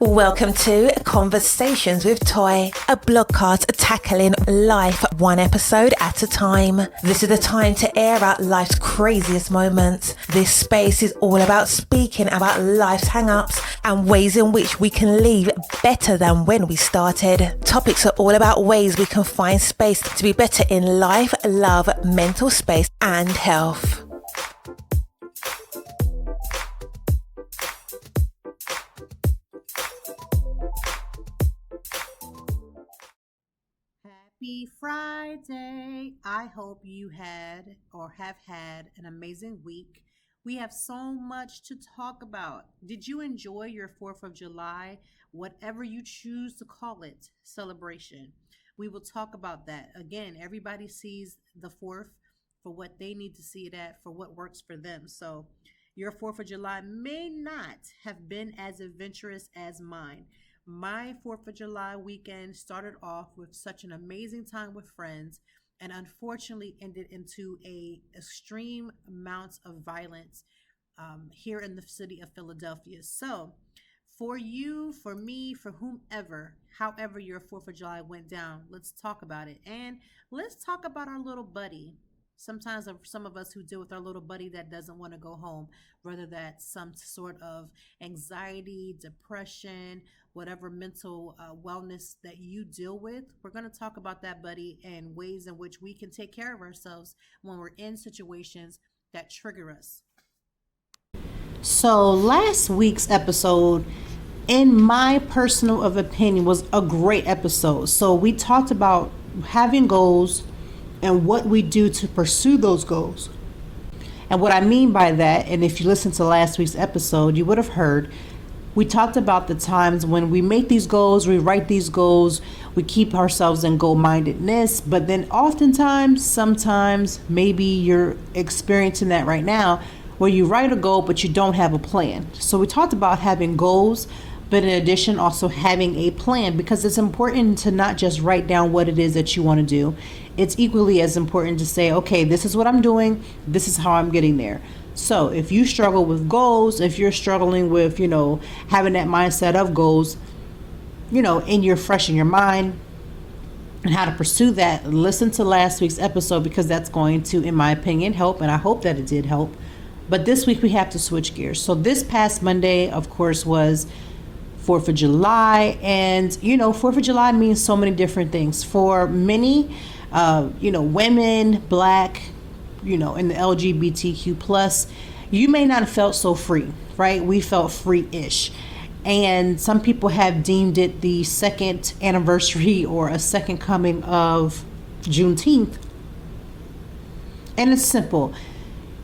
Welcome to Conversations with Toy, a blogcast tackling life one episode at a time. This is the time to air out life's craziest moments. This space is all about speaking about life's hang-ups and ways in which we can leave better than when we started. Topics are all about ways we can find space to be better in life, love, mental space, and health. Happy Friday. I hope you had or have had an amazing week. We have so much to talk about. Did you enjoy your 4th of July, whatever you choose to call it, celebration? We will talk about that. Again, everybody sees the 4th for what they need to see it at, for what works for them. So your 4th of July may not have been as adventurous as mine. My 4th of July weekend started off with such an amazing time with friends and unfortunately ended into extreme amounts of violence here in the city of Philadelphia. So for you, for me, for whomever, however your 4th of July went down, let's talk about it. And let's talk about our little buddy. Sometimes some of us who deal with our little buddy that doesn't want to go home, whether that's some sort of anxiety, depression, whatever mental wellness that you deal with, we're going to talk about that, buddy, and ways in which we can take care of ourselves when we're in situations that trigger us. So last week's episode, in my personal opinion, was a great episode. So we talked about having goals and what we do to pursue those goals. And what I mean by that, and if you listened to last week's episode, you would have heard, we talked about the times when we make these goals, we write these goals, we keep ourselves in goal-mindedness, but then oftentimes, sometimes, maybe you're experiencing that right now, where you write a goal, but you don't have a plan. So we talked about having goals, but in addition, also having a plan, because it's important to not just write down what it is that you want to do. It's equally as important to say, okay, this is what I'm doing. This is how I'm getting there. So if you struggle with goals, if you're struggling with, having that mindset of goals, fresh in your mind and how to pursue that, listen to last week's episode, because that's going to, in my opinion, help. And I hope that it did help. But this week we have to switch gears. So this past Monday, of course, was 4th of July. And, 4th of July means so many different things. For many, women, Black, in the LGBTQ plus, you may not have felt so free, right? We felt free-ish. And some people have deemed it the second anniversary or a second coming of Juneteenth. And it's simple.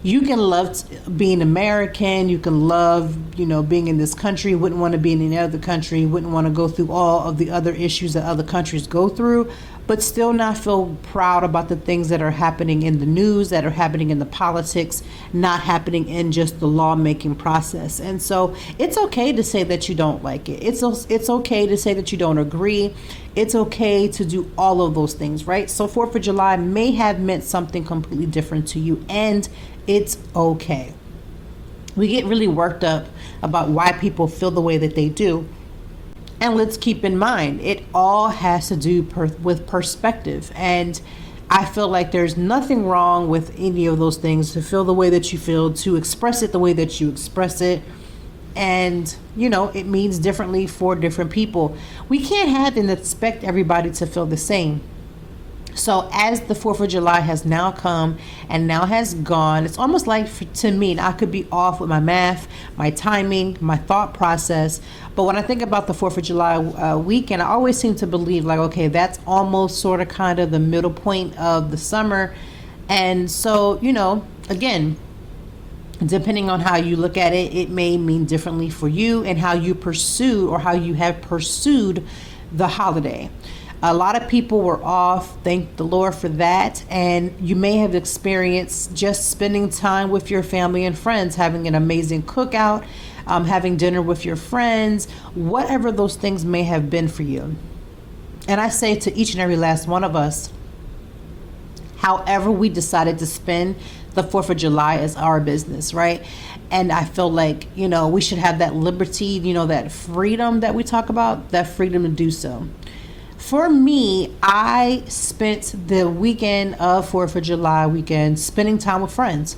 You can love being American. You can love, being in this country. Wouldn't want to be in any other country. Wouldn't want to go through all of the other issues that other countries go through, but still not feel proud about the things that are happening in the news, that are happening in the politics, not happening in just the lawmaking process. And so it's okay to say that you don't like it. It's okay to say that you don't agree. It's okay to do all of those things, right? So 4th of July may have meant something completely different to you, and it's okay. We get really worked up about why people feel the way that they do. And let's keep in mind, it all has to do with perspective. And I feel like there's nothing wrong with any of those things, to feel the way that you feel, to express it the way that you express it. And, it means differently for different people. We can't have and expect everybody to feel the same. So as the 4th of July has now come and now has gone, it's almost like, to me, I could be off with my math, my timing, my thought process. But when I think about the 4th of July weekend, I always seem to believe okay, that's almost sort of kind of the middle point of the summer. And so, again, depending on how you look at it, it may mean differently for you and how you pursue or how you have pursued the holiday. A lot of people were off, thank the Lord for that, and you may have experienced just spending time with your family and friends, having an amazing cookout, having dinner with your friends, whatever those things may have been for you. And I say to each and every last one of us, however we decided to spend the 4th of July is our business, right? And I feel like, we should have that liberty, that freedom that we talk about, that freedom to do so. For me, I spent the weekend of 4th of July weekend spending time with friends.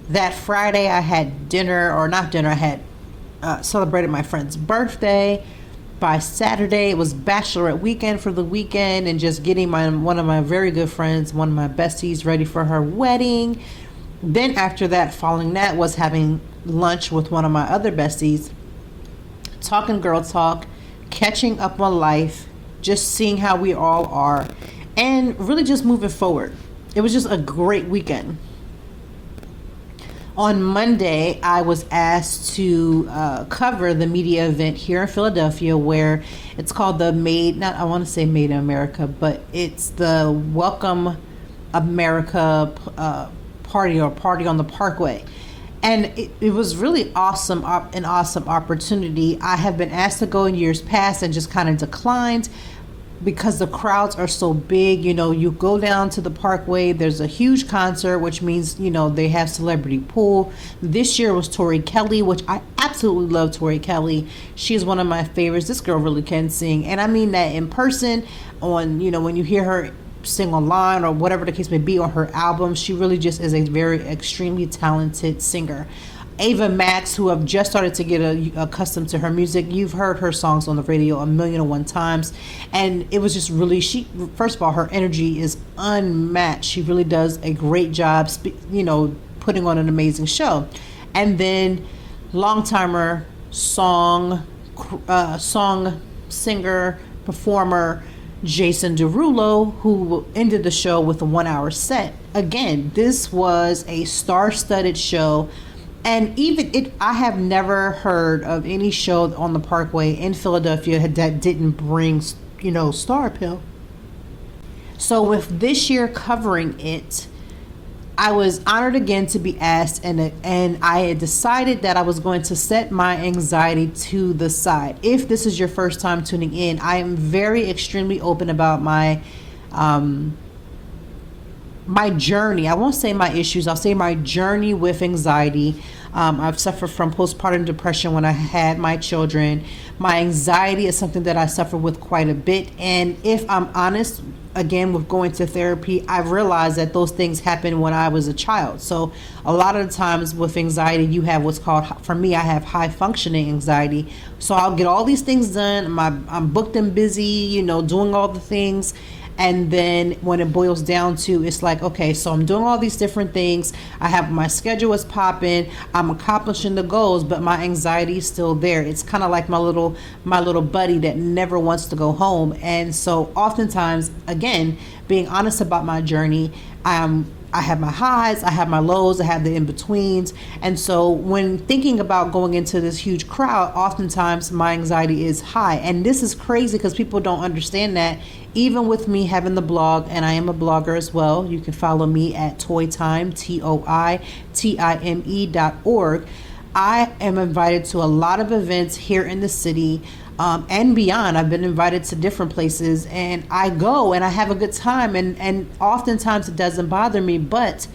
That Friday I had dinner, or not dinner, I had celebrated my friend's birthday. By Saturday, it was bachelorette weekend for the weekend and just getting one of my very good friends, one of my besties, ready for her wedding. Then after that, following that, was having lunch with one of my other besties, talking girl talk, catching up on life, just seeing how we all are, and really just moving forward. It was just a great weekend. On Monday, I was asked to cover the media event here in Philadelphia, where it's called the Made in America, but it's the Welcome America party on the Parkway. And it was really awesome, an awesome opportunity. I have been asked to go in years past and just kind of declined, because the crowds are so big. You go down to the Parkway, there's a huge concert, which means, they have celebrity pool. This year was Tori Kelly, which I absolutely love Tori Kelly. She's one of my favorites. This girl really can sing. And I mean that in person, when you hear her sing online or whatever the case may be on her album, she really just is a very extremely talented singer. Ava Max, who I've just started to get accustomed to her music. You've heard her songs on the radio 1,000,001 times. And it was just really, first of all, her energy is unmatched. She really does a great job, putting on an amazing show. And then long-timer song singer, performer, Jason Derulo, who ended the show with a 1-hour set. Again, this was a star-studded show. And I have never heard of any show on the Parkway in Philadelphia that didn't bring, star appeal. So with this year covering it, I was honored again to be asked, and I had decided that I was going to set my anxiety to the side. If this is your first time tuning in, I am very extremely open about my journey. I won't say my issues, I'll say my journey with anxiety. I've suffered from postpartum depression when I had my children. My anxiety is something that I suffer with quite a bit. And if I'm honest, again, with going to therapy, I've realized that those things happened when I was a child. So a lot of the times with anxiety, you have what's called, for me, I have high functioning anxiety. So I'll get all these things done. I'm booked and busy, doing all the things. And then when it boils down to, it's like, okay, so I'm doing all these different things. I have my schedule is popping. I'm accomplishing the goals, but my anxiety is still there. It's kind of like my little buddy that never wants to go home. And so oftentimes, again, being honest about my journey, I have my highs, I have my lows, I have the in-betweens. And so when thinking about going into this huge crowd, oftentimes my anxiety is high. And this is crazy because people don't understand that. Even with me having the blog, and I am a blogger as well, you can follow me at toytime, TOITIME.org. I am invited to a lot of events here in the city and beyond. I've been invited to different places, and I go and I have a good time, and oftentimes it doesn't bother me, but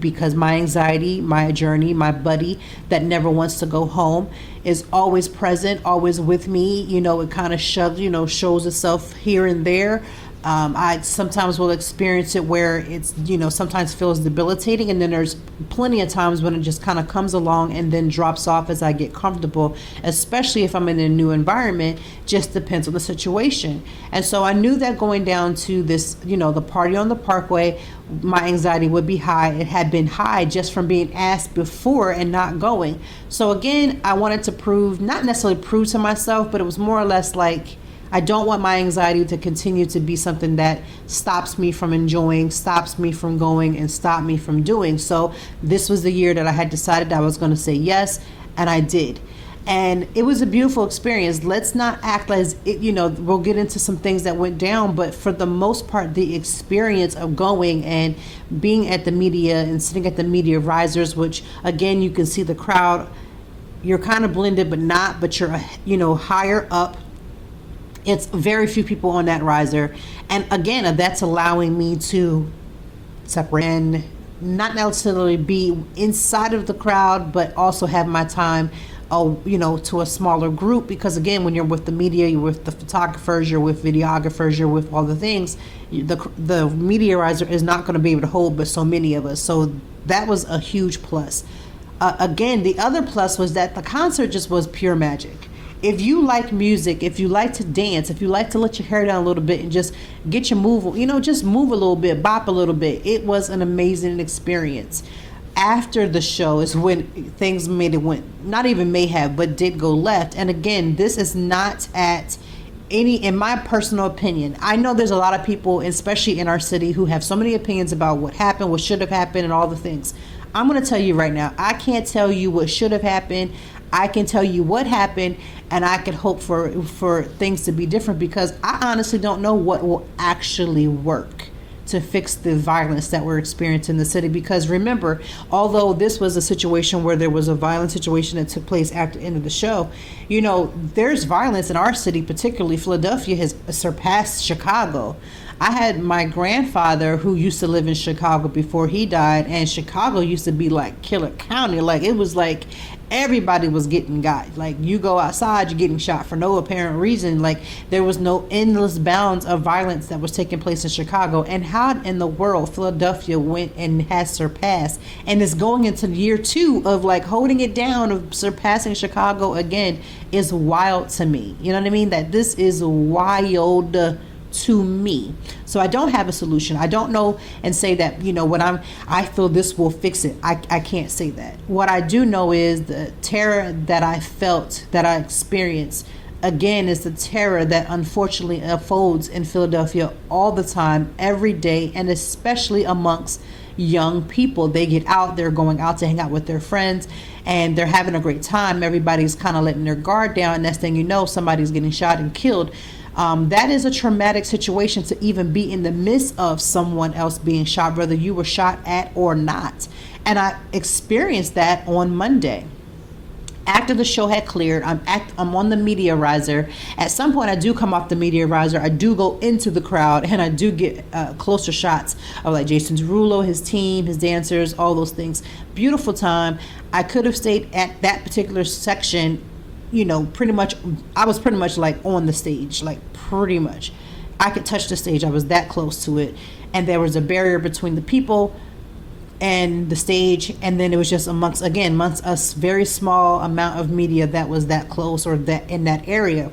because my anxiety, my journey, my buddy that never wants to go home is always present, always with me. It kind of shows itself here and there. I sometimes will experience it where it's, sometimes feels debilitating. And then there's plenty of times when it just kind of comes along and then drops off as I get comfortable, especially if I'm in a new environment. Just depends on the situation. And so I knew that going down to this, the party on the Parkway, my anxiety would be high. It had been high just from being asked before and not going. So again, I wanted to not necessarily prove to myself, but it was more or less like, I don't want my anxiety to continue to be something that stops me from enjoying, stops me from going, and stop me from doing. So this was the year that I had decided I was going to say yes, and I did. And it was a beautiful experience. Let's not act as it, we'll get into some things that went down, but for the most part, the experience of going and being at the media and sitting at the media risers, which again, you can see the crowd, you're kind of blended, but you're, higher up. It's very few people on that riser. And again, that's allowing me to separate and not necessarily be inside of the crowd, but also have my time, to a smaller group. Because again, when you're with the media, you're with the photographers, you're with videographers, you're with all the things, the meteorizer is not going to be able to hold but so many of us. So that was a huge plus. Again, the other plus was that the concert just was pure magic. If you like music, if you like to dance, if you like to let your hair down a little bit and just get your move, just move a little bit, bop a little bit, it was an amazing experience. After the show is when things did go left. And again, this is not at in my personal opinion. I know there's a lot of people, especially in our city, who have so many opinions about what happened, what should have happened, and all the things. I'm going to tell you right now, I can't tell you what should have happened. I can tell you what happened, and I can hope for things to be different, because I honestly don't know what will actually work to fix the violence that we're experiencing in the city. Because remember, although this was a situation where there was a violent situation that took place at the end of the show, there's violence in our city, particularly Philadelphia has surpassed Chicago. I had my grandfather who used to live in Chicago before he died, and Chicago used to be like Killer County. Like, it was like everybody was getting got. Like, you go outside, you're getting shot for no apparent reason. Like, there was no endless bounds of violence that was taking place in Chicago. And how in the world Philadelphia went and has surpassed and is going into year 2 of like holding it down, of surpassing Chicago again, is wild to me. You know what I mean? That this is wild to me. So I don't have a solution. I don't know and say that, I feel this will fix it. I can't say that. What I do know is the terror that I felt, that I experienced, again, is the terror that unfortunately unfolds in Philadelphia all the time, every day, and especially amongst young people. They get out, they're going out to hang out with their friends, and they're having a great time. Everybody's kind of letting their guard down. And next thing you know, somebody's getting shot and killed. That is a traumatic situation to even be in the midst of someone else being shot, whether you were shot at or not. And I experienced that on Monday. After the show had cleared, I'm on the meteorizer. At some point, I do come off the meteorizer. I do go into the crowd, and I do get closer shots of like Jason Derulo, his team, his dancers, all those things. Beautiful time. I could have stayed at that particular section. Pretty much, I was pretty much like on the stage, like pretty much. I could touch the stage. I was that close to it. And there was a barrier between the people and the stage. And then it was just amongst us, very small amount of media that was that close or that in that area.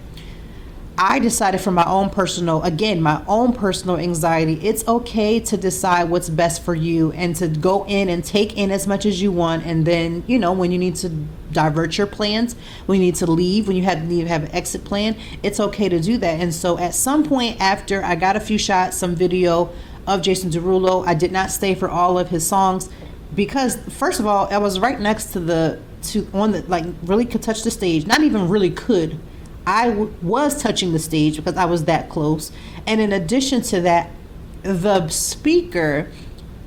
I decided for my own personal anxiety, it's okay to decide what's best for you and to go in and take in as much as you want. And then, when you need to divert your plans, when you need to leave, when you need to have an exit plan, it's okay to do that. And so at some point after I got a few shots, some video of Jason Derulo, I did not stay for all of his songs because, first of all, I was right next to really could touch the stage. Not even really could. I was touching the stage because I was that close. And in addition to that, the speaker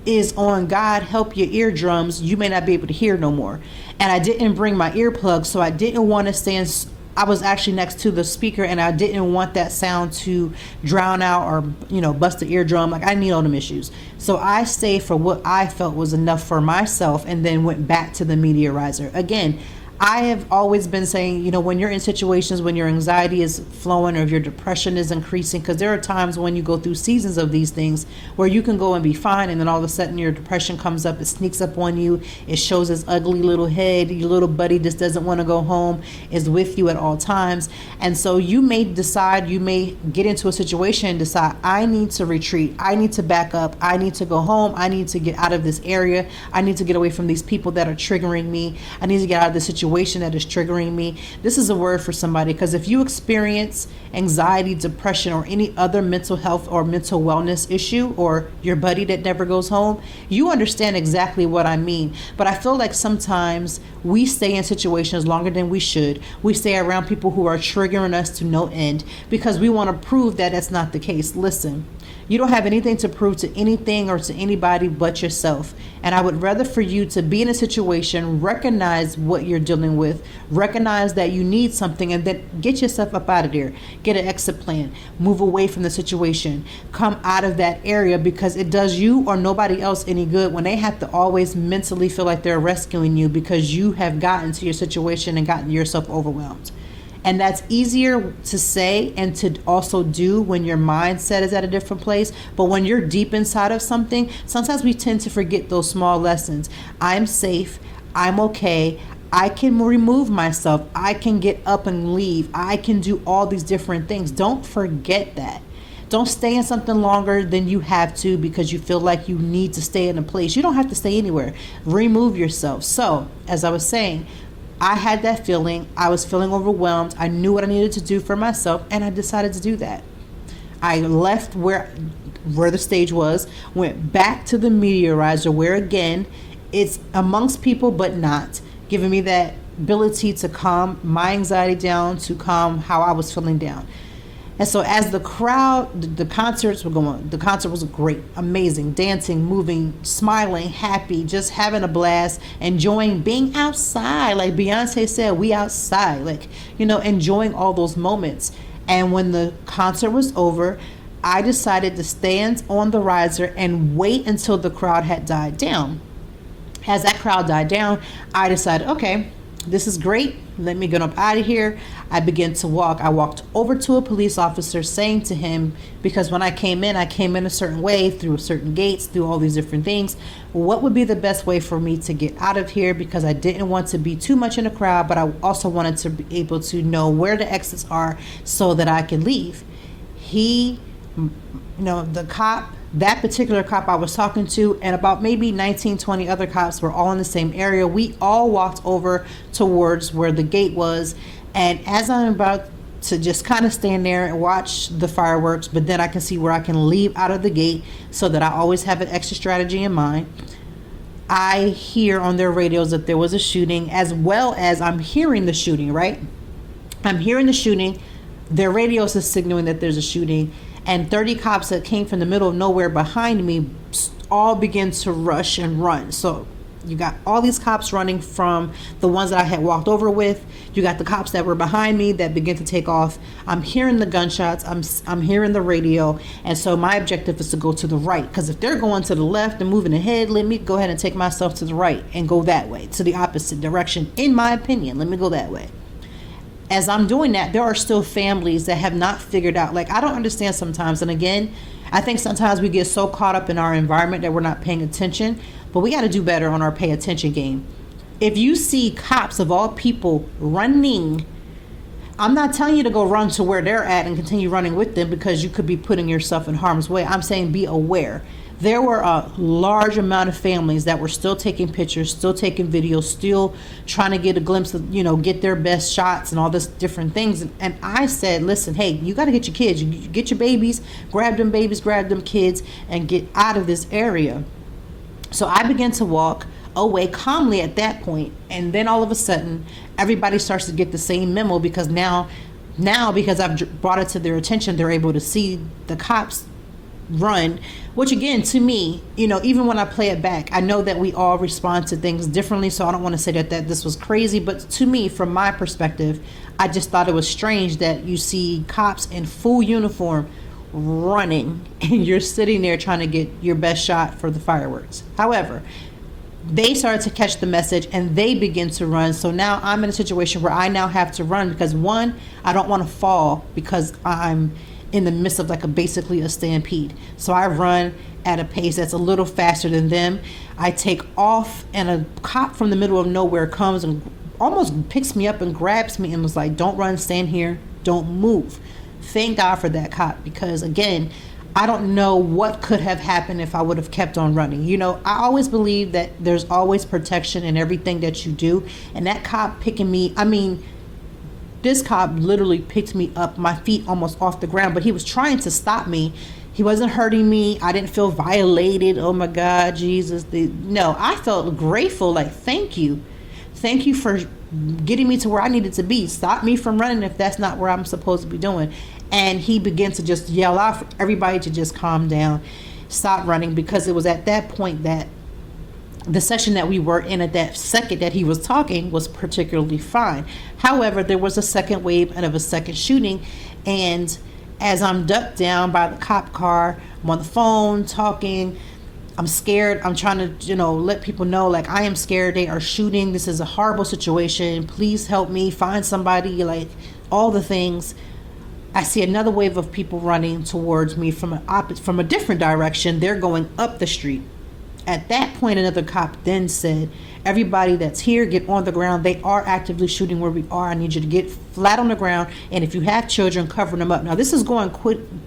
is on God Help Your Eardrums. You may not be able to hear no more. And I didn't bring my earplugs, so I didn't want to stand. I was actually next to the speaker, and I didn't want that sound to drown out or, bust the eardrum. Like, I need all them issues. So I stayed for what I felt was enough for myself and then went back to the meteorizer. Again, I have always been saying, when you're in situations when your anxiety is flowing or if your depression is increasing, because there are times when you go through seasons of these things where you can go and be fine, and then all of a sudden your depression comes up, it sneaks up on you, it shows its ugly little head, your little buddy just doesn't want to go home, is with you at all times. And so you may get into a situation and decide, I need to retreat, I need to back up, I need to go home, I need to get out of this area, I need to get away from these people that are triggering me, I need to get out of this situation that is triggering me. This is a word for somebody, because if you experience anxiety, depression, or any other mental health or mental wellness issue, or your buddy that never goes home, you understand exactly what I mean. But I feel like sometimes we stay in situations longer than we should. We stay around people who are triggering us to no end because we want to prove that that's not the case. Listen, you don't have anything to prove to anything or to anybody but yourself. And I would rather for you to be in a situation, recognize what you're dealing dealing with, recognize that you need something, and then get yourself up out of there. Get an exit plan. Move away from the situation. Come out of that area, because it does you or nobody else any good when they have to always mentally feel like they're rescuing you because you have gotten to your situation and gotten yourself overwhelmed. And that's easier to say and to also do when your mindset is at a different place. But when you're deep inside of something, sometimes we tend to forget those small lessons. I'm safe. I'm okay. I can remove myself. I can get up and leave. I can do all these different things. Don't forget that. Don't stay in something longer than you have to because you feel like you need to stay in a place. You don't have to stay anywhere. Remove yourself. So, as I was saying, I had that feeling. I was feeling overwhelmed. I knew what I needed to do for myself, and I decided to do that. I left where the stage was, went back to the meteorizer, where again, it's amongst people, but not, giving me that ability to calm my anxiety down, to calm how I was feeling down. And so as the crowd, the concerts were going, the concert was great, amazing, dancing, moving, smiling, happy, just having a blast, enjoying being outside. Like Beyonce said, we outside, like, enjoying all those moments. And when the concert was over, I decided to stand on the riser and wait until the crowd had died down. As that crowd died down, I decided, okay, this is great. Let me get up out of here. I began to walk. I walked over to a police officer saying to him, because when I came in a certain way, through certain gates, through all these different things. What would be the best way for me to get out of here? Because I didn't want to be too much in a crowd, but I also wanted to be able to know where the exits are so that I could leave. The cop, that particular cop I was talking to, and about maybe 19, 20 other cops were all in the same area. We all walked over towards where the gate was. And as I'm about to just kind of stand there and watch the fireworks, but then I can see where I can leave out of the gate so that I always have an extra strategy in mind, I hear on their radios that there was a shooting, as well as I'm hearing the shooting, right? I'm hearing the shooting. Their radios is signaling that there's a shooting. And 30 cops that came from the middle of nowhere behind me all began to rush and run. So you got all these cops running from the ones that I had walked over with. You got the cops that were behind me that began to take off. I'm hearing the gunshots. I'm hearing the radio. And so my objective is to go to the right. Because if they're going to the left and moving ahead, let me go ahead and take myself to the right and go that way, to the opposite direction. In my opinion, let me go that way. As I'm doing that, there are still families that have not figured out. Like, I don't understand sometimes. And again, I think sometimes we get so caught up in our environment that we're not paying attention. But we got to do better on our pay attention game. If you see cops of all people running, I'm not telling you to go run to where they're at and continue running with them, because you could be putting yourself in harm's way. I'm saying be aware. There were a large amount of families that were still taking pictures, still taking videos, still trying to get a glimpse of, get their best shots and all this different things. And I said, listen, hey, you got to get your kids, you get your babies, grab them kids, and get out of this area. So I began to walk away calmly at that point. And then all of a sudden, everybody starts to get the same memo, because now because I've brought it to their attention, they're able to see the cops run, which again, to me, even when I play it back, I know that we all respond to things differently. So I don't want to say that this was crazy, but to me, from my perspective, I just thought it was strange that you see cops in full uniform running and you're sitting there trying to get your best shot for the fireworks. However, they started to catch the message and they begin to run. So now I'm in a situation where I now have to run, because one, I don't want to fall because I'm in the midst of basically a stampede. So I run at a pace that's a little faster than them. I take off, and a cop from the middle of nowhere comes and almost picks me up and grabs me and was like, don't run, stand here, don't move. Thank God for that cop, because again, I don't know what could have happened if I would have kept on running. I always believe that there's always protection in everything that you do. And that cop picking me, this cop literally picked me up, my feet almost off the ground, but he was trying to stop me. He wasn't hurting me. I didn't feel violated. Oh my God, Jesus. No, I felt grateful. Thank you. Thank you for getting me to where I needed to be. Stop me from running if that's not where I'm supposed to be doing. And he began to just yell out for everybody to just calm down, stop running, because it was at that point that the session that we were in at that second that he was talking was particularly fine. However, there was a second wave and of a second shooting, and as I'm ducked down by the cop car, I'm on the phone talking. I'm scared. I'm trying to, let people know, like, I am scared. They are shooting. This is a horrible situation. Please help me. Find somebody, like, all the things. I see another wave of people running towards me from a different direction. They're going up the street. At that point, another cop then said, everybody that's here, get on the ground. They are actively shooting where we are. I need you to get flat on the ground. And if you have children, cover them up. Now, this is going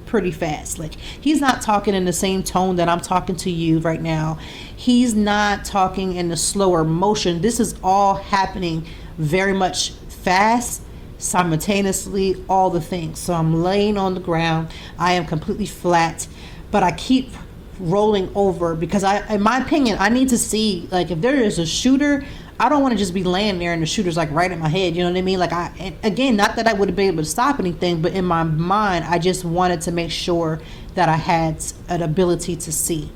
pretty fast. Like, he's not talking in the same tone that I'm talking to you right now. He's not talking in the slower motion. This is all happening very much fast, simultaneously, all the things. So I'm laying on the ground. I am completely flat, but I keep rolling over because in my opinion, I need to see, like, if there is a shooter, I don't want to just be laying there and the shooter's like right at my head. You know what I mean? Like, again, not that I would have been able to stop anything, but in my mind, I just wanted to make sure that I had an ability to see.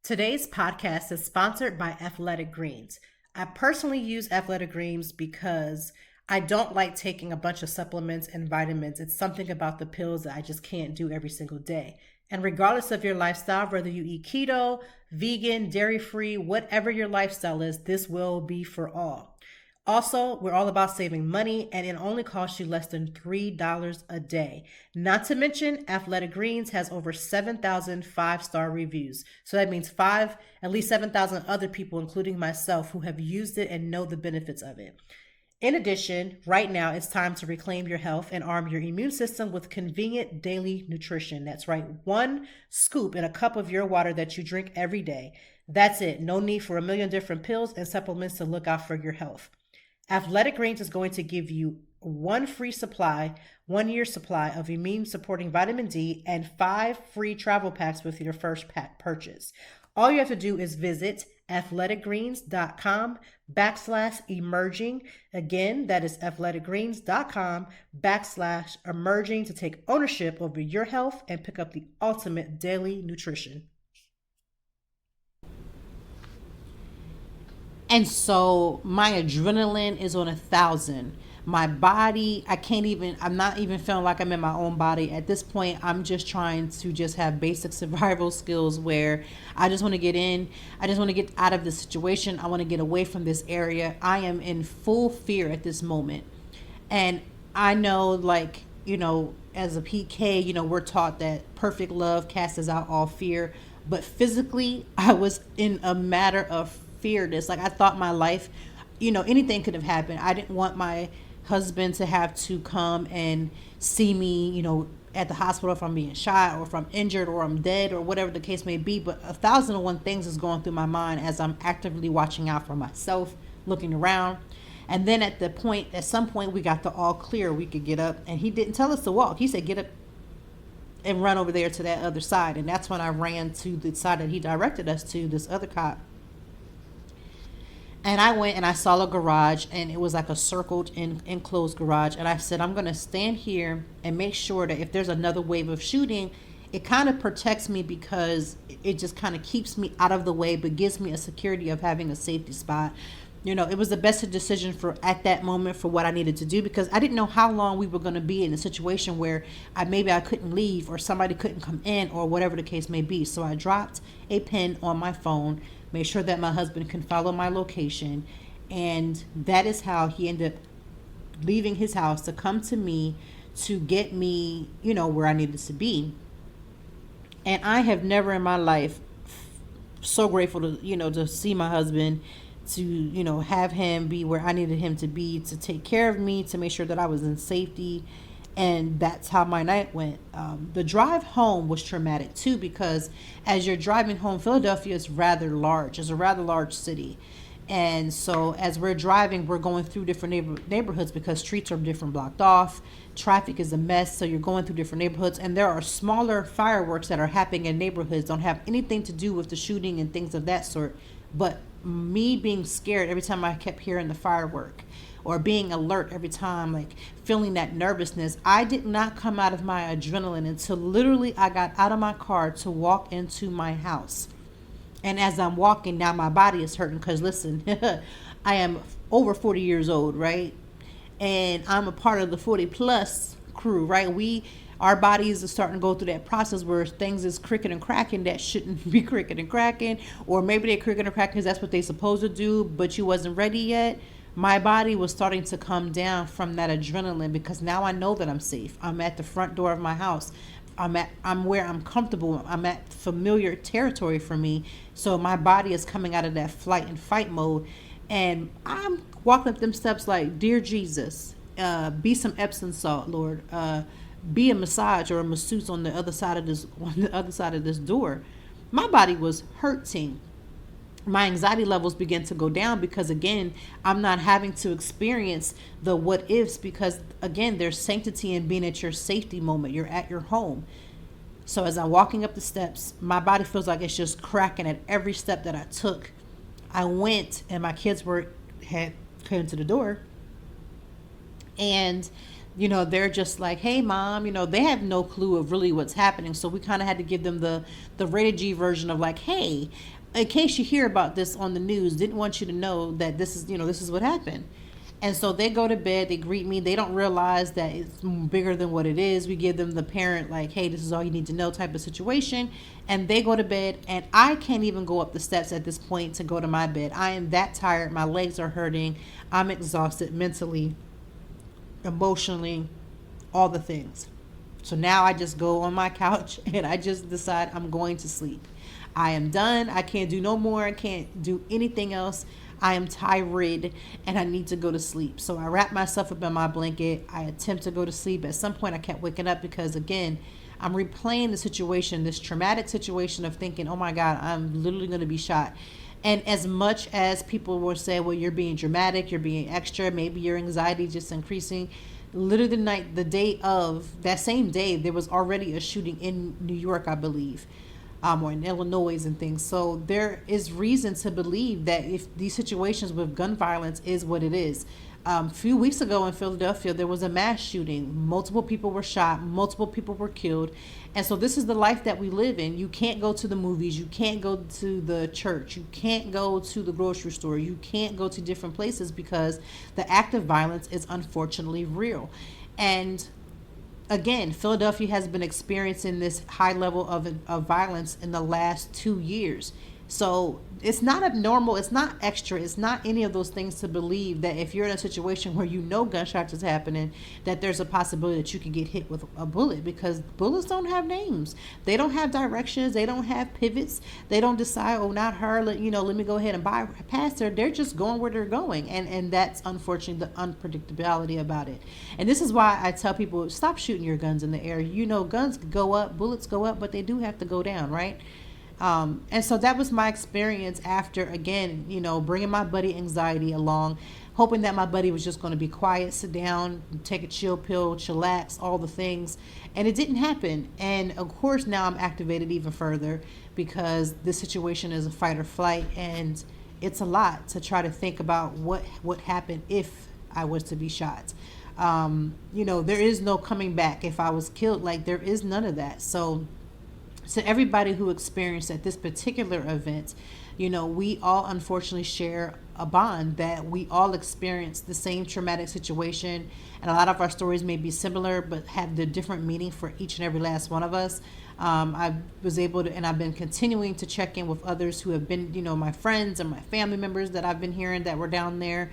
Today's podcast is sponsored by Athletic Greens. I personally use Athletic Greens because I don't like taking a bunch of supplements and vitamins. It's something about the pills that I just can't do every single day. And regardless of your lifestyle, whether you eat keto, vegan, dairy-free, whatever your lifestyle is, this will be for all. Also, we're all about saving money, and it only costs you less than $3 a day. Not to mention, Athletic Greens has over 7,000 five-star reviews. So that means at least 7,000 other people, including myself, who have used it and know the benefits of it. In addition, right now it's time to reclaim your health and arm your immune system with convenient daily nutrition. That's right, 1 scoop in a cup of your water that you drink every day. That's it. No need for a million different pills and supplements to look out for your health. Athletic Greens is going to give you 1 year supply of immune supporting vitamin D and 5 free travel packs with your first pack purchase. All you have to do is visit athleticgreens.com/emerging. Again, that is athleticgreens.com/emerging to take ownership over your health and pick up the ultimate daily nutrition. And so my adrenaline is on 1,000. My body, I'm not even feeling like I'm in my own body. At this point, I'm just trying to just have basic survival skills where I just want to get in. I just want to get out of the situation. I want to get away from this area. I am in full fear at this moment. And I know, like, as a PK, we're taught that perfect love casts out all fear. But physically, I was in a matter of fearless. Like, I thought my life, anything could have happened. I didn't want my husband to have to come and see me, at the hospital if I'm being shot or if I'm injured or I'm dead or whatever the case may be. But 1,001 things is going through my mind as I'm actively watching out for myself, looking around. And then at some point, we got the all clear. We could get up, and he didn't tell us to walk. He said, get up and run over there to that other side. And that's when I ran to the side that he directed us to, this other cop. And I went and I saw a garage, and it was like a circled enclosed garage. And I said, I'm going to stand here and make sure that if there's another wave of shooting, it kind of protects me because it just kind of keeps me out of the way, but gives me a security of having a safety spot. It was the best decision at that moment for what I needed to do, because I didn't know how long we were going to be in a situation where maybe I couldn't leave or somebody couldn't come in or whatever the case may be. So I dropped a pin on my phone, made sure that my husband can follow my location. And that is how he ended up leaving his house to come to me to get me, where I needed to be. And I have never in my life so grateful to, to see my husband, to, have him be where I needed him to be, to take care of me, to make sure that I was in safety. And that's how my night went. The drive home was traumatic too, because as you're driving home, Philadelphia is rather large. It's a rather large city. And so as we're driving, we're going through different neighborhoods because streets are different, blocked off. Traffic is a mess. So you're going through different neighborhoods, and there are smaller fireworks that are happening in neighborhoods, don't have anything to do with the shooting and things of that sort. But me being scared every time I kept hearing the firework, or being alert every time, like feeling that nervousness, I did not come out of my adrenaline until literally I got out of my car to walk into my house. And as I'm walking, now my body is hurting because listen, I am over 40 years old, right? And I'm a part of the 40 plus crew, right? Our bodies are starting to go through that process where things is cricking and cracking that shouldn't be cricking and cracking, or maybe they're cricking and cracking because that's what they're supposed to do, but you wasn't ready yet. My body was starting to come down from that adrenaline because now I know that I'm safe. I'm at the front door of my house. I'm where I'm comfortable. I'm at familiar territory for me. So my body is coming out of that flight and fight mode. And I'm walking up them steps like, dear Jesus, be some Epsom salt, Lord. Be a massage or a masseuse on the other side of this door. My body was hurting. My anxiety levels begin to go down because again, I'm not having to experience the what ifs because again, there's sanctity in being at your safety moment. You're at your home. So as I'm walking up the steps, my body feels like it's just cracking at every step that I took. I went and my kids had come to the door, and they're just like, hey mom, they have no clue of really what's happening. So we kind of had to give them the rated G version of like, hey, in case you hear about this on the news, didn't want you to know that this is what happened. And so they go to bed, they greet me. They don't realize that it's bigger than what it is. We give them the parent like, hey, this is all you need to know type of situation. And they go to bed, and I can't even go up the steps at this point to go to my bed. I am that tired. My legs are hurting. I'm exhausted mentally, emotionally, all the things. So now I just go on my couch and I just decide I'm going to sleep. I am done. I can't do no more. I can't do anything else. I am tired and I need to go to sleep. So I wrap myself up in my blanket. I attempt to go to sleep. At some point I kept waking up because again, I'm replaying the situation, this traumatic situation of thinking, oh my God, I'm literally going to be shot. And as much as people will say, well, you're being dramatic, you're being extra, maybe your anxiety just increasing. Literally the day of that same day, there was already a shooting in New York, I believe. Or in Illinois and things. So there is reason to believe that if these situations with gun violence is what it is. A few weeks ago in Philadelphia, there was a mass shooting. Multiple people were shot. Multiple people were killed. And so this is the life that we live in. You can't go to the movies. You can't go to the church. You can't go to the grocery store. You can't go to different places because the act of violence is unfortunately real. And again, Philadelphia has been experiencing this high level of violence in the last 2 years. So it's not abnormal. It's not extra. It's not any of those things to believe that if you're in a situation where gunshots is happening, that there's a possibility that you could get hit with a bullet because bullets don't have names. They don't have directions. They don't have pivots. They don't decide, oh, not her. Let me go ahead and bypass her. They're just going where they're going. And that's unfortunately the unpredictability about it. And this is why I tell people, stop shooting your guns in the air. Guns go up, bullets go up, but they do have to go down, right? And so that was my experience after, again, bringing my buddy anxiety along, hoping that my buddy was just going to be quiet, sit down, take a chill pill, chillax, all the things. And it didn't happen. And of course, now I'm activated even further because this situation is a fight or flight. And it's a lot to try to think about what happened if I was to be shot. There is no coming back if I was killed. Like, there is none of that. So everybody who experienced at this particular event, we all unfortunately share a bond that we all experienced the same traumatic situation. And a lot of our stories may be similar, but have the different meaning for each and every last one of us. I was able to, and I've been continuing to check in with others who have been, my friends and my family members that I've been hearing that were down there,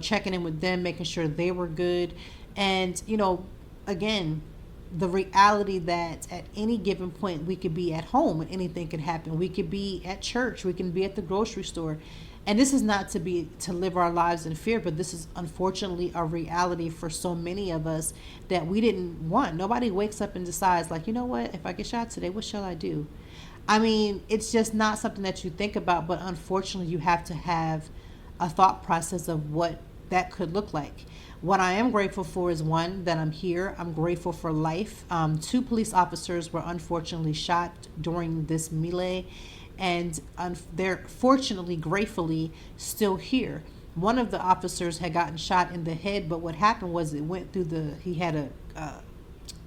checking in with them, making sure they were good. And, again, the reality that at any given point we could be at home and anything could happen. We could be at church, we can be at the grocery store. And this is not to live our lives in fear, but this is unfortunately a reality for so many of us that we didn't want. Nobody wakes up and decides like, what, if I get shot today, what shall I do? I mean, it's just not something that you think about, but unfortunately you have to have a thought process of what that could look like. What I am grateful for is, one, that I'm here. I'm grateful for life. 2 police officers were unfortunately shot during this melee, and they're fortunately, gratefully, still here. One of the officers had gotten shot in the head, but what happened was it went through he had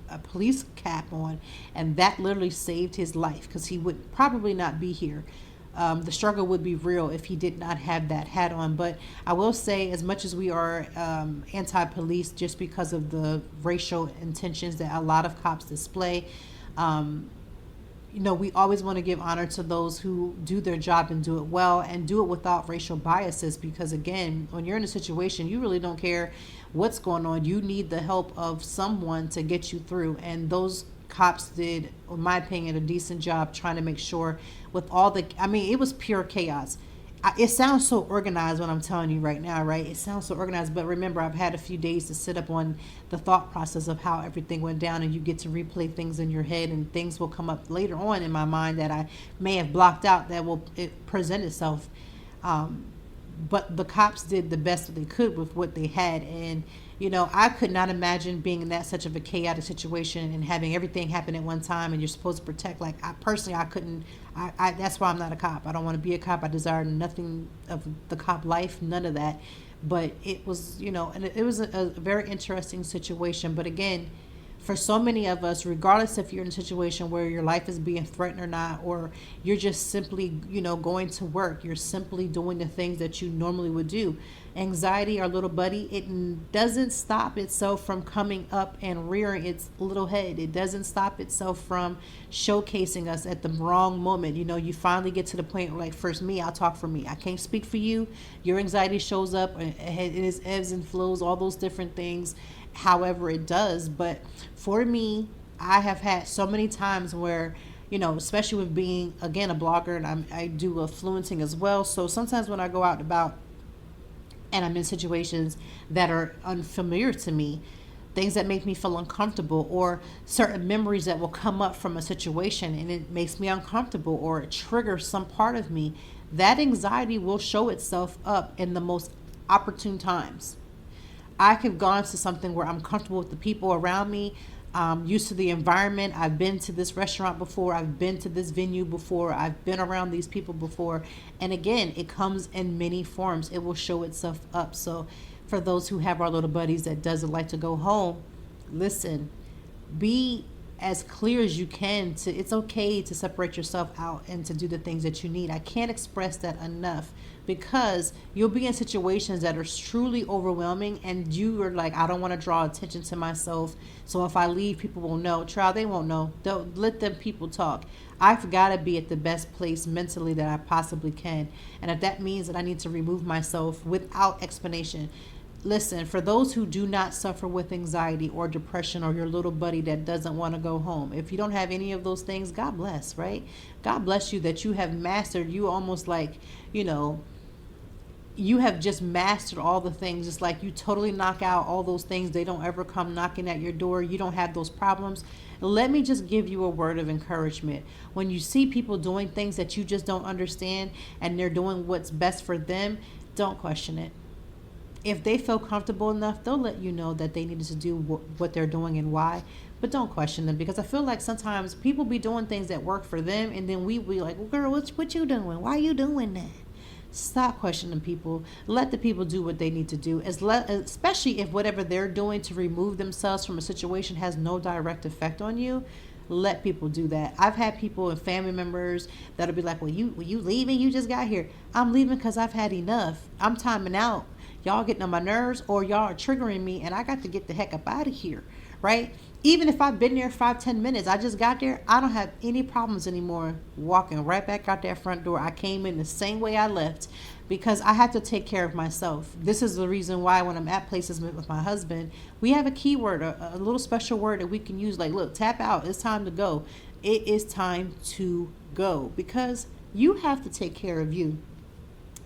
a police cap on, and that literally saved his life, because he would probably not be here. The struggle would be real if he did not have that hat on. But I will say, as much as we are anti-police just because of the racial intentions that a lot of cops display, we always want to give honor to those who do their job and do it well, and do it without racial biases, because again, when you're in a situation, you really don't care what's going on. You need the help of someone to get you through, and those cops did, in my opinion, a decent job trying to make sure with all it was pure chaos. It sounds so organized when I'm telling you right now, right? It sounds so organized, but remember, I've had a few days to sit up on the thought process of how everything went down, and you get to replay things in your head, and things will come up later on in my mind that I may have blocked out that will present itself. But the cops did the best that they could with what they had, and I could not imagine being in that such of a chaotic situation and having everything happen at one time, and you're supposed to protect. Like, I couldn't. That's why I'm not a cop. I don't want to be a cop. I desire nothing of the cop life, none of that. But it was, and it was a very interesting situation. But again, for so many of us, regardless if you're in a situation where your life is being threatened or not, or you're just simply, going to work, you're simply doing the things that you normally would do. Anxiety, our little buddy, it doesn't stop itself from coming up and rearing its little head. It doesn't stop itself from showcasing us at the wrong moment. You finally get to the point where, like, first me, I'll talk for me. I can't speak for you. Your anxiety shows up, and it is ebbs and flows, all those different things, however it does. But for me, I have had so many times where, especially with being, again, a blogger, and I do influencing as well. So sometimes when I go out and about and I'm in situations that are unfamiliar to me, things that make me feel uncomfortable, or certain memories that will come up from a situation and it makes me uncomfortable, or it triggers some part of me, that anxiety will show itself up in the most opportune times. I have gone to something where I'm comfortable with the people around me, used to the environment. I've been to this restaurant before. I've been to this venue before. I've been around these people before. And again, it comes in many forms. It will show itself up. So for those who have our little buddies that doesn't like to go home, listen, be as clear as you can. It's okay to separate yourself out and to do the things that you need. I can't express that enough, because you'll be in situations that are truly overwhelming, and you are like, I don't want to draw attention to myself, so if I leave, people will know. Child, they won't know. Don't let them people talk. I've got to be at the best place mentally that I possibly can, and if that means that I need to remove myself without explanation, listen, for those who do not suffer with anxiety or depression, or your little buddy that doesn't want to go home, if you don't have any of those things, God bless, right? God bless you that you have mastered, you almost like, you have just mastered all the things. It's like you totally knock out all those things. They don't ever come knocking at your door. You don't have those problems. Let me just give you a word of encouragement. When you see people doing things that you just don't understand, and they're doing what's best for them, don't question it. If they feel comfortable enough, they'll let you know that they needed to do what they're doing and why. But don't question them, because I feel like sometimes people be doing things that work for them, and then we be like, well, girl, what you doing? Why are you doing that? Stop questioning people. Let the people do what they need to do, especially if whatever they're doing to remove themselves from a situation has no direct effect on you. Let people do that. I've had people and family members that'll be like, well, you leaving? You just got here. I'm leaving because I've had enough. I'm timing out. Y'all getting on my nerves, or y'all are triggering me, and I got to get the heck up out of here, right? Even if I've been there 5-10 minutes, I just got there, I don't have any problems anymore walking right back out that front door. I came in the same way I left, because I have to take care of myself. This is the reason why when I'm at places with my husband, we have a keyword, a little special word that we can use, like, look, tap out, it's time to go. It is time to go, because you have to take care of you.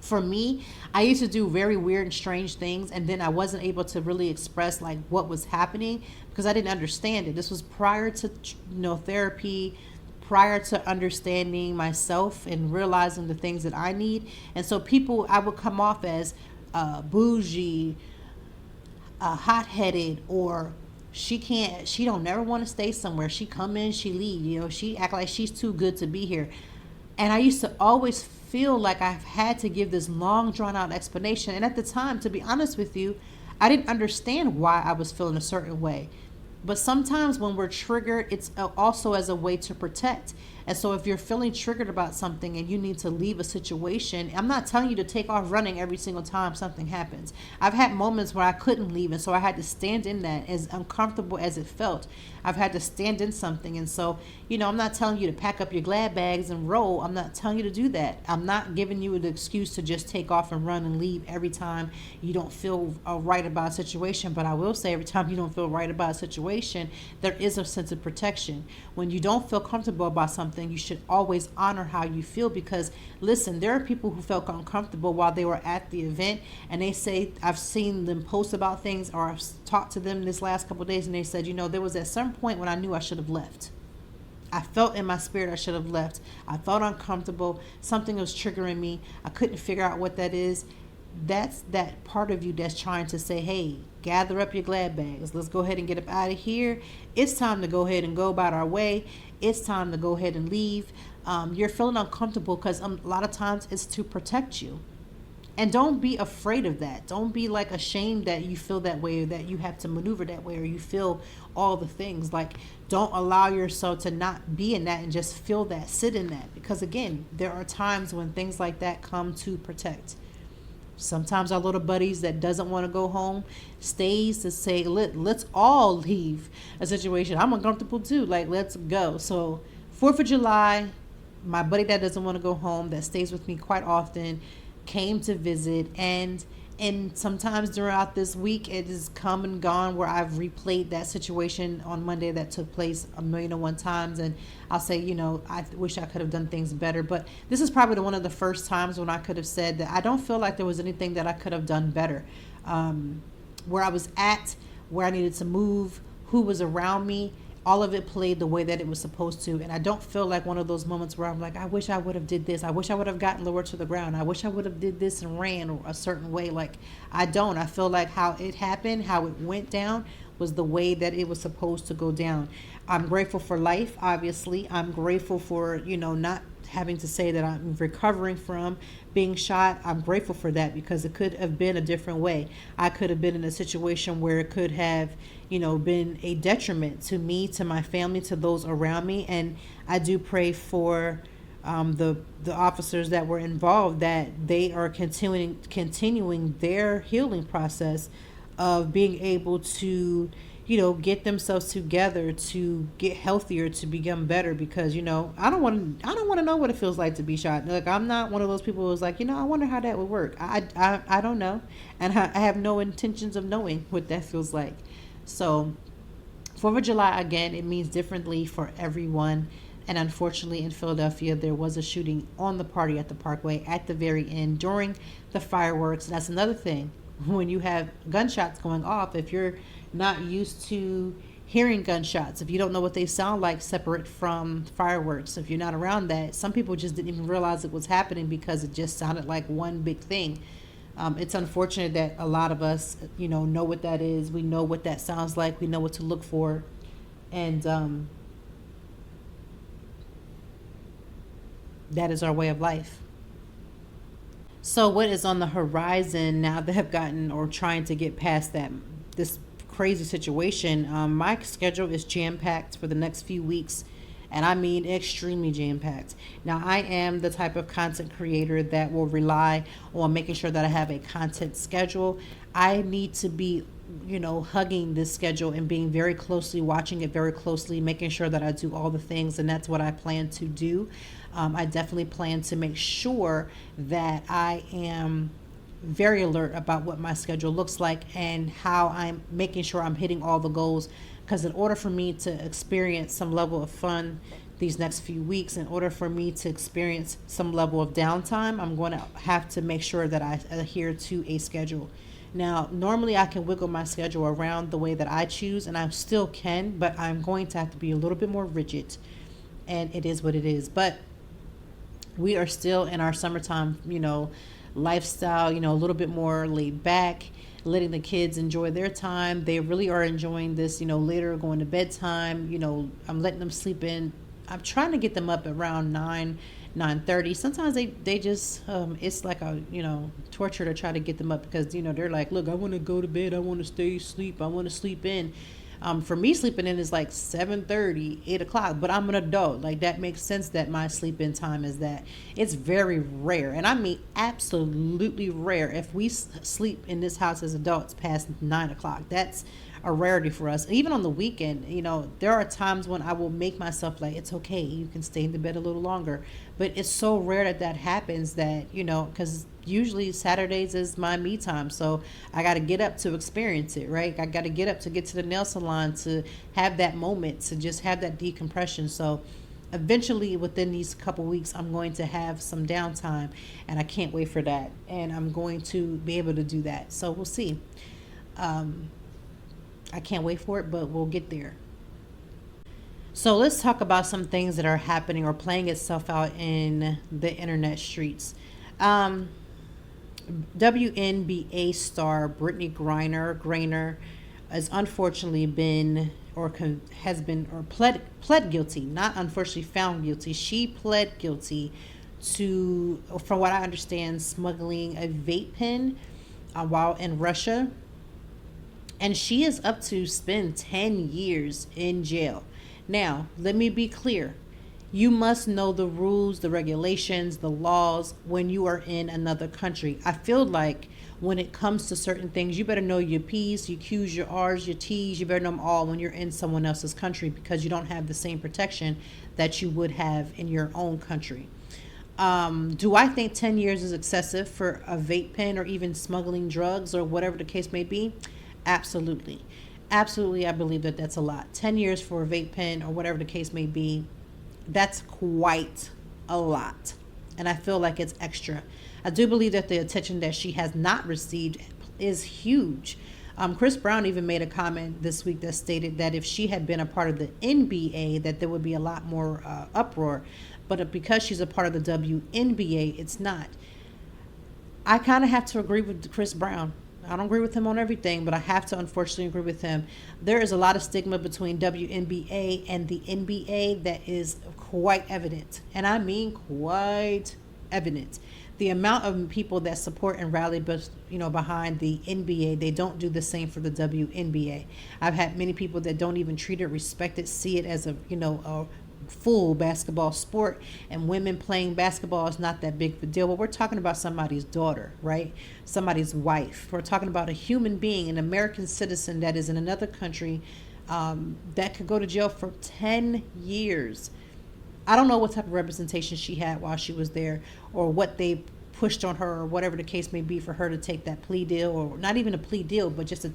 For me, I used to do very weird and strange things, and then I wasn't able to really express like what was happening because I didn't understand it. This was prior to therapy, prior to understanding myself and realizing the things that I need. And so I would come off as bougie, hot-headed, or she don't never want to stay somewhere. She come in, she leave, she act like she's too good to be here. And I used to always feel like I've had to give this long drawn out explanation. And at the time, to be honest with you, I didn't understand why I was feeling a certain way. But sometimes when we're triggered, it's also as a way to protect. And so if you're feeling triggered about something and you need to leave a situation, I'm not telling you to take off running every single time something happens. I've had moments where I couldn't leave, and so I had to stand in that, as uncomfortable as it felt. I've had to stand in something. And so, I'm not telling you to pack up your glad bags and roll. I'm not telling you to do that. I'm not giving you an excuse to just take off and run and leave every time you don't feel right about a situation. But I will say, every time you don't feel right about a situation, there is a sense of protection. When you don't feel comfortable about something, you should always honor how you feel, because listen, there are people who felt uncomfortable while they were at the event, and they say, I've seen them post about things, or I've talked to them this last couple of days, and they said, there was at some point when I knew I should have left. I felt in my spirit I should have left. I felt uncomfortable. Something was triggering me. I couldn't figure out what that is. That's that part of you that's trying to say, hey, gather up your glad bags. Let's go ahead and get up out of here. It's time to go ahead and go about our way. It's time to go ahead and leave. You're feeling uncomfortable because a lot of times it's to protect you. And don't be afraid of that. Don't be like ashamed that you feel that way, or that you have to maneuver that way, or you feel all the things. Like, don't allow yourself to not be in that and just feel that, sit in that. Because again, there are times when things like that come to protect. Sometimes our little buddies that doesn't want to go home stays to say, let's all leave a situation. I'm uncomfortable too. Like, let's go. So 4th of July, my buddy that doesn't want to go home, that stays with me quite often, came to visit, and sometimes throughout this week it has come and gone where I've replayed that situation on Monday that took place 1,000,001 times, and I'll say, I wish I could have done things better. But this is probably one of the first times when I could have said that I don't feel like there was anything that I could have done better. Where I was at, where I needed to move, who was around me, all of it played the way that it was supposed to. And I don't feel like one of those moments where I'm like, I wish I would have did this. I wish I would have gotten lower to the ground. I wish I would have did this and ran a certain way. Like, I don't. I feel like how it happened, how it went down, was the way that it was supposed to go down. I'm grateful for life, obviously. I'm grateful for, not having to say that I'm recovering from being shot. I'm grateful for that, because it could have been a different way. I could have been in a situation where it could have, been a detriment to me, to my family, to those around me. And I do pray for the officers that were involved, that they are continuing their healing process of being able to, get themselves together to get healthier, to become better. Because, I don't want to know what it feels like to be shot. Like, I'm not one of those people who's like, I wonder how that would work. I don't know. And I have no intentions of knowing what that feels like. So 4th of July, again, it means differently for everyone. And unfortunately, in Philadelphia, there was a shooting on the party at the Parkway at the very end during the fireworks. That's another thing. When you have gunshots going off, if you're not used to hearing gunshots, if you don't know what they sound like separate from fireworks, if you're not around that, some people just didn't even realize it was happening because it just sounded like one big thing. It's unfortunate that a lot of us, know what that is. We know what that sounds like. We know what to look for. And that is our way of life. So what is on the horizon now that I've gotten, or trying to get past this crazy situation? My schedule is jam-packed for the next few weeks. And I mean extremely jam-packed. Now, I am the type of content creator that will rely on making sure that I have a content schedule. I need to be, hugging this schedule and being very closely, watching it very closely, making sure that I do all the things. And that's what I plan to do. I definitely plan to make sure that I am very alert about what my schedule looks like and how I'm making sure I'm hitting all the goals. Because in order for me to experience some level of fun these next few weeks, in order for me to experience some level of downtime, I'm going to have to make sure that I adhere to a schedule. Now, normally I can wiggle my schedule around the way that I choose, and I still can, but I'm going to have to be a little bit more rigid. and it is what it is. But we are still in our summertime, lifestyle, a little bit more laid back, letting the kids enjoy their time. They really are enjoying this, later going to bedtime. I'm letting them sleep in. I'm trying to get them up around 9:30. Sometimes they just it's like a torture to try to get them up, because they're like, look, I want to go to bed, I want to stay asleep, I want to sleep in. For me, sleeping in is like 7:30, 8 o'clock, but I'm an adult. Like, that makes sense that my sleep-in time is that. It's very rare, and I mean absolutely rare, if we sleep in this house as adults past 9 o'clock. That's a rarity for us. Even on the weekend, there are times when I will make myself like, it's okay, you can stay in the bed a little longer. But it's so rare that happens, that, because usually Saturdays is my me time. So I got to get up to experience it, right? I got to get up to get to the nail salon, to have that moment, to just have that decompression. So eventually, within these couple weeks, I'm going to have some downtime, and I can't wait for that. And I'm going to be able to do that. So we'll see. I can't wait for it, but we'll get there. So let's talk about some things that are happening or playing itself out in the internet streets. WNBA star Brittney Griner has unfortunately pled guilty, not unfortunately found guilty. She pled guilty to, from what I understand, smuggling a vape pen while in Russia. And she is up to spend 10 years in jail. Now, let me be clear. You must know the rules, the regulations, the laws when you are in another country. I feel like when it comes to certain things, you better know your P's, your Q's, your R's, your T's. You better know them all when you're in someone else's country, because you don't have the same protection that you would have in your own country. Do I think 10 years is excessive for a vape pen, or even smuggling drugs, or whatever the case may be? Absolutely. Absolutely, I believe that that's a lot. 10 years for a vape pen, or whatever the case may be, that's quite a lot. And I feel like it's extra. I do believe that the attention that she has not received is huge. Chris Brown even made a comment this week that stated that if she had been a part of the NBA, that there would be a lot more uproar. But because she's a part of the WNBA, it's not. I kind of have to agree with Chris Brown. I don't agree with him on everything, but I have to unfortunately agree with him. There is a lot of stigma between WNBA and the NBA that is quite evident. And I mean quite evident. The amount of people that support and rally behind the NBA, they don't do the same for the WNBA. I've had many people that don't even treat it, respect it, see it as a full basketball sport, and women playing basketball is not that big of a deal. But we're talking about somebody's daughter, right? Somebody's wife. We're talking about a human being, an American citizen that is in another country, that could go to jail for 10 years. I don't know what type of representation she had while she was there, or what they pushed on her, or whatever the case may be, for her to take that plea deal, or not even a plea deal, but just to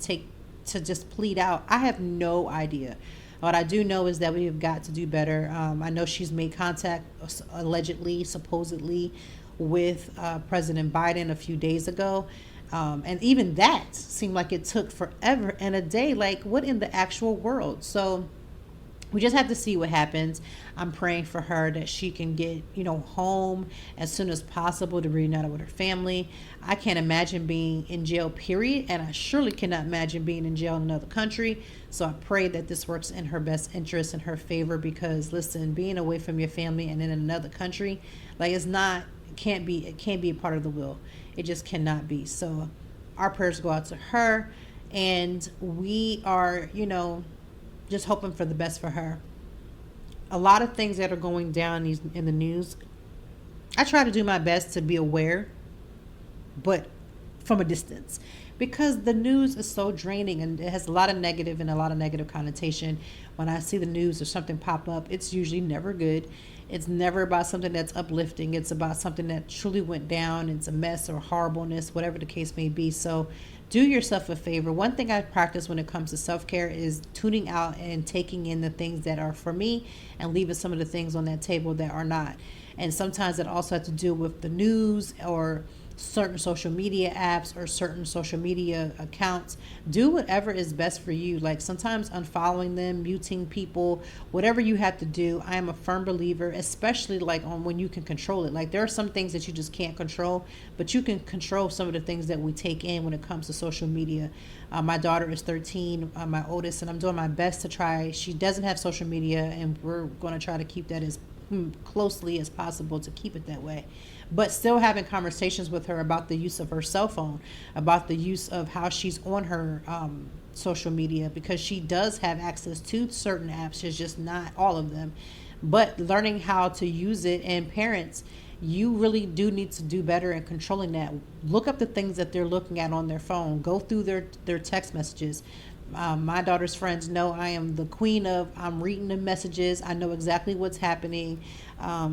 plead out. I have no idea. What I do know is that we have got to do better. I know she's made contact, allegedly, supposedly, with President Biden a few days ago. And even that seemed like it took forever and a day. Like, what in the actual world? So we just have to see what happens. I'm praying for her that she can get, home as soon as possible to reunite with her family. I can't imagine being in jail, period. And I surely cannot imagine being in jail in another country. So I pray that this works in her best interest, in her favor, because listen, being away from your family and in another country, like, it can't be a part of the will. It just cannot be. So our prayers go out to her, and we are, just hoping for the best for her. A lot of things that are going down in the news, I try to do my best to be aware, but from a distance, because the news is so draining, and it has a lot of negative connotation. When I see the news or something pop up, it's usually never good. It's never about something that's uplifting. It's about something that truly went down. It's a mess or horribleness, whatever the case may be. So do yourself a favor. One thing I practice when it comes to self-care is tuning out and taking in the things that are for me, and leaving some of the things on that table that are not. And sometimes it also has to do with the news, or certain social media apps or certain social media accounts. Do whatever is best for you. Like sometimes unfollowing them, muting people, whatever you have to do. I am a firm believer, especially like on when you can control it. Like there are some things that you just can't control, but you can control some of the things that we take in when it comes to social media. My daughter is 13, my oldest, and I'm doing my best to try. She doesn't have social media, and we're going to try to keep that as closely as possible to keep it that way, but still having conversations with her about the use of her cell phone, about the use of how she's on her social media, because she does have access to certain apps. It's just not all of them, but learning how to use it. And parents, you really do need to do better in controlling that. Look up the things that they're looking at on their phone. Go through their text messages. My daughter's friends know I am the queen of, I'm reading the messages. I know exactly what's happening,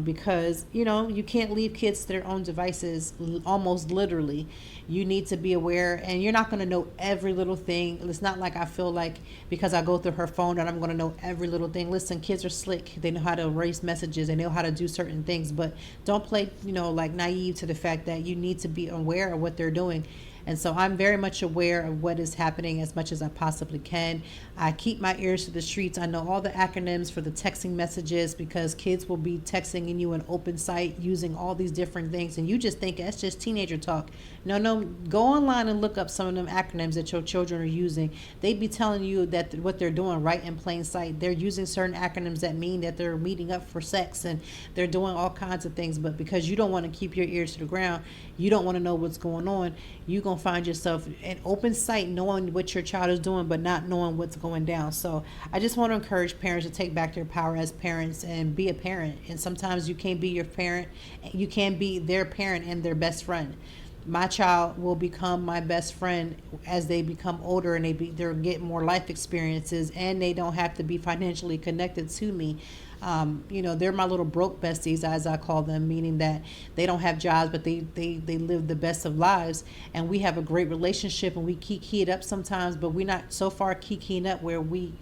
because, you can't leave kids to their own devices, almost literally. You need to be aware, and you're not going to know every little thing. It's not like I feel like because I go through her phone that I'm going to know every little thing. Listen, kids are slick. They know how to erase messages. They know how to do certain things, but don't play, like naive to the fact that you need to be aware of what they're doing. And so I'm very much aware of what is happening as much as I possibly can. I keep my ears to the streets. I know all the acronyms for the texting messages, because kids will be texting in you an open site using all these different things. And you just think that's just teenager talk. No, go online and look up some of them acronyms that your children are using. They'd be telling you that what they're doing right in plain sight. They're using certain acronyms that mean that they're meeting up for sex, and they're doing all kinds of things. But because you don't want to keep your ears to the ground, you don't want to know what's going on, you're going to find yourself in open sight knowing what your child is doing, but not knowing what's going down. So I just want to encourage parents to take back their power as parents and be a parent. And sometimes you can't be your parent. You can be their parent and their best friend. My child will become my best friend as they become older, and they're getting more life experiences, and they don't have to be financially connected to me. They're my little broke besties, as I call them, meaning that they don't have jobs, but they live the best of lives, and we have a great relationship, and we kiki it up sometimes, but we're not so far kikiing up where we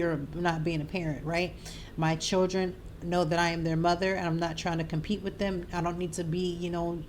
are not being a parent, right? My children know that I am their mother, and I'm not trying to compete with them. I don't need to be,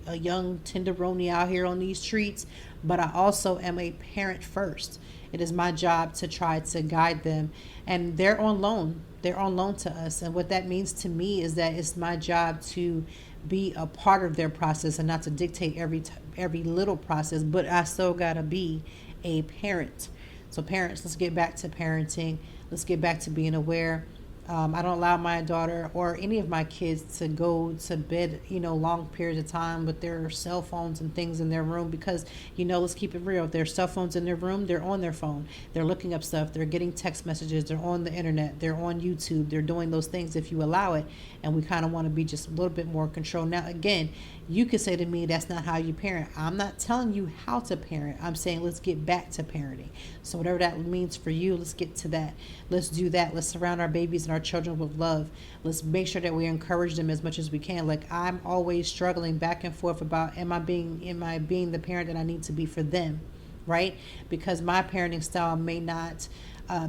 a young tenderoni out here on these streets, but I also am a parent first. It is my job to try to guide them, and they're on loan. They're on loan to us, and what that means to me is that it's my job to be a part of their process and not to dictate every little process, but I still gotta be a parent. So parents, let's get back to parenting. Let's get back to being aware. I don't allow my daughter or any of my kids to go to bed, long periods of time with their cell phones and things in their room, because, let's keep it real. If there's cell phones in their room, they're on their phone. They're looking up stuff. They're getting text messages. They're on the internet. They're on YouTube. They're doing those things if you allow it. And we kind of want to be just a little bit more control. Now, again, you could say to me, that's not how you parent. I'm not telling you how to parent. I'm saying let's get back to parenting. So whatever that means for you, let's get to that. Let's do that. Let's surround our babies and our children with love. Let's make sure that we encourage them as much as we can. Like, I'm always struggling back and forth about, am I being the parent that I need to be for them, right? Because my parenting style may not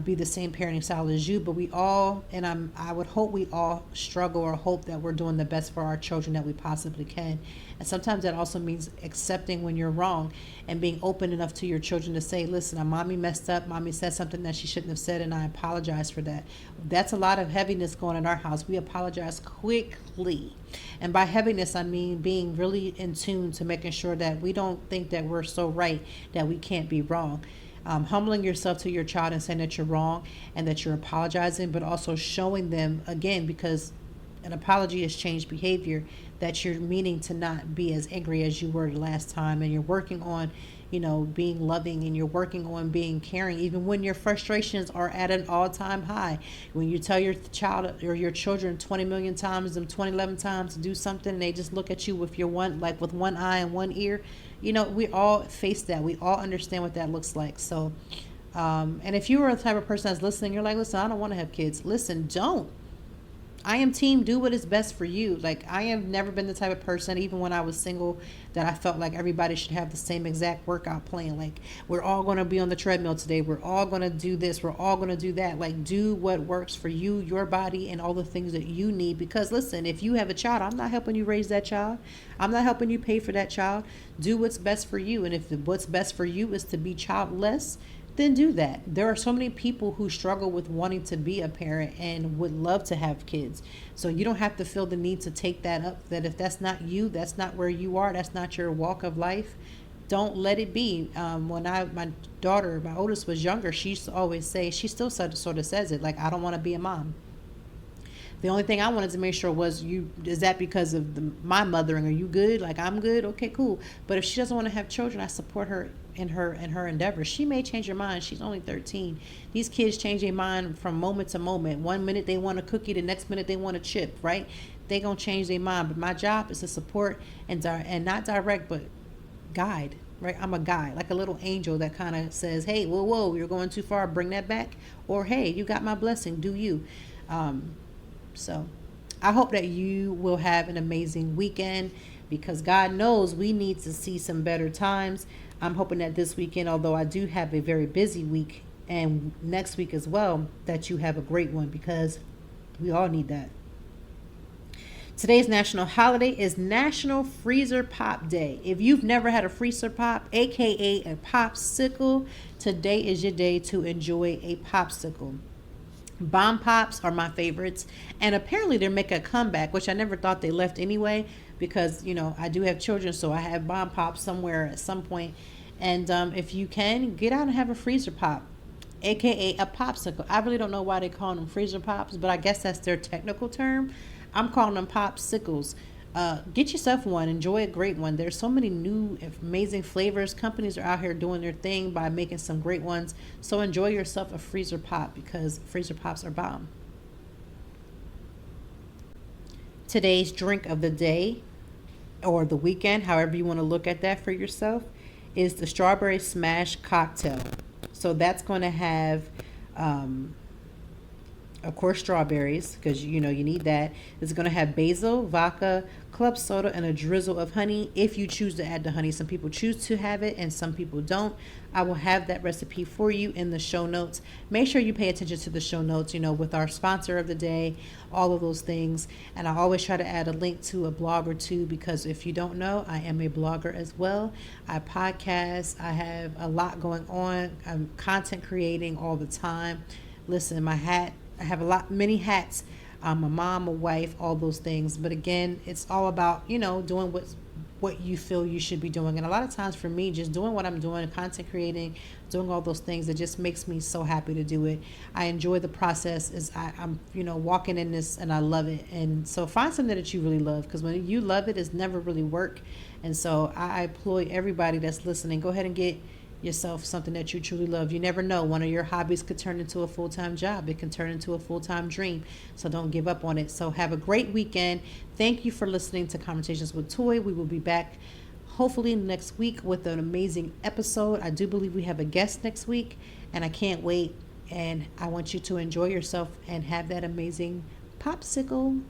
be the same parenting style as you, but we all, and I would hope we all struggle or hope that we're doing the best for our children that we possibly can. And sometimes that also means accepting when you're wrong and being open enough to your children to say, listen, mommy messed up. Mommy said something that she shouldn't have said, and I apologize for that. That's a lot of heaviness going in our house. We apologize quickly. And by heaviness, I mean being really in tune to making sure that we don't think that we're so right that we can't be wrong. Humbling yourself to your child and saying that you're wrong and that you're apologizing, but also showing them, again, because an apology is changed behavior, that you're meaning to not be as angry as you were the last time, and you're working on, being loving, and you're working on being caring, even when your frustrations are at an all-time high. When you tell your child or your children 20 million times, 11 times to do something, and they just look at you with with one eye and one ear, we all face that. We all understand what that looks like. So, and if you are the type of person that's listening, you're like, listen, I don't want to have kids. Listen, don't. I am team do what is best for you. Like, I have never been the type of person, even when I was single, that I felt like everybody should have the same exact workout plan. Like, we're all going to be on the treadmill today. We're all going to do this. We're all going to do that. Like, do what works for you, your body, and all the things that you need. Because listen, if you have a child, I'm not helping you raise that child. I'm not helping you pay for that child. Do what's best for you. And if what's best for you is to be childless, then do that. There are so many people who struggle with wanting to be a parent and would love to have kids. So you don't have to feel the need to take that up, that if that's not you, that's not where you are, that's not your walk of life, don't let it be. When my daughter, my oldest, was younger, she used to always say, she still sort of says it, like, I don't want to be a mom. The only thing I wanted to make sure was, is that because of my mothering? Are you good? Like, I'm good? Okay, cool. But if she doesn't want to have children, I support her in her endeavors. She may change her mind. She's only 13. These kids change their mind from moment to moment. 1 minute they want a cookie, the next minute they want a chip, right? They gonna change their mind. But my job is to support and not direct, but guide, right? I'm a guide, like a little angel that kind of says, hey, whoa, you're going too far, bring that back. Or, hey, you got my blessing, do you? So I hope that you will have an amazing weekend, because God knows we need to see some better times. I'm hoping that this weekend, although I do have a very busy week, and next week as well, that you have a great one, because we all need that. Today's national holiday is National Freezer Pop Day. If you've never had a freezer pop, aka a popsicle, today is your day to enjoy a popsicle. Bomb pops are my favorites, and apparently they're making a comeback, which I never thought they left anyway, because I do have children, so I have bomb pops somewhere at some point. And if you can, get out and have a freezer pop, aka a popsicle. I really don't know why they call them freezer pops, but I guess that's their technical term. I'm calling them popsicles. Get yourself one. Enjoy a great one. There's so many new amazing flavors. Companies are out here doing their thing by making some great ones. So enjoy yourself a freezer pop, because freezer pops are bomb. Today's drink of the day, or the weekend, however you want to look at that for yourself, is the strawberry smash cocktail. So that's going to have of course, strawberries, because you need that. It's going to have basil, vodka, club soda, and a drizzle of honey, if you choose to add the honey. Some people choose to have it and some people don't. I will have that recipe for you in the show notes. Make sure you pay attention to the show notes, with our sponsor of the day, all of those things. And I always try to add a link to a blog or two, because if you don't know, I am a blogger as well. I podcast. I have a lot going on. I'm content creating all the time. Listen, I have many hats. I'm a mom, a wife, all those things. But again, it's all about, doing what you feel you should be doing. And a lot of times for me, just doing what I'm doing, content creating, doing all those things, it just makes me so happy to do it. I enjoy the process. I'm walking in this, and I love it. And so find something that you really love, because when you love it, it's never really work. And so I employ everybody that's listening, go ahead and get yourself something that you truly love. You never know. One of your hobbies could turn into a full-time job. It can turn into a full-time dream. So don't give up on it. So have a great weekend. Thank you for listening to Conversations with Toy. We will be back hopefully next week with an amazing episode. I do believe we have a guest next week, and I can't wait. And I want you to enjoy yourself and have that amazing popsicle.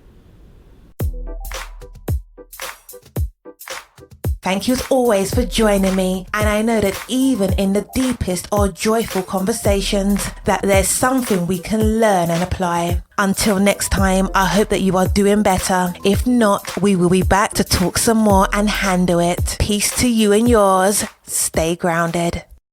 Thank you as always for joining me, and I know that even in the deepest or joyful conversations, that there's something we can learn and apply. Until next time, I hope that you are doing better. If not, we will be back to talk some more and handle it. Peace to you and yours. Stay grounded.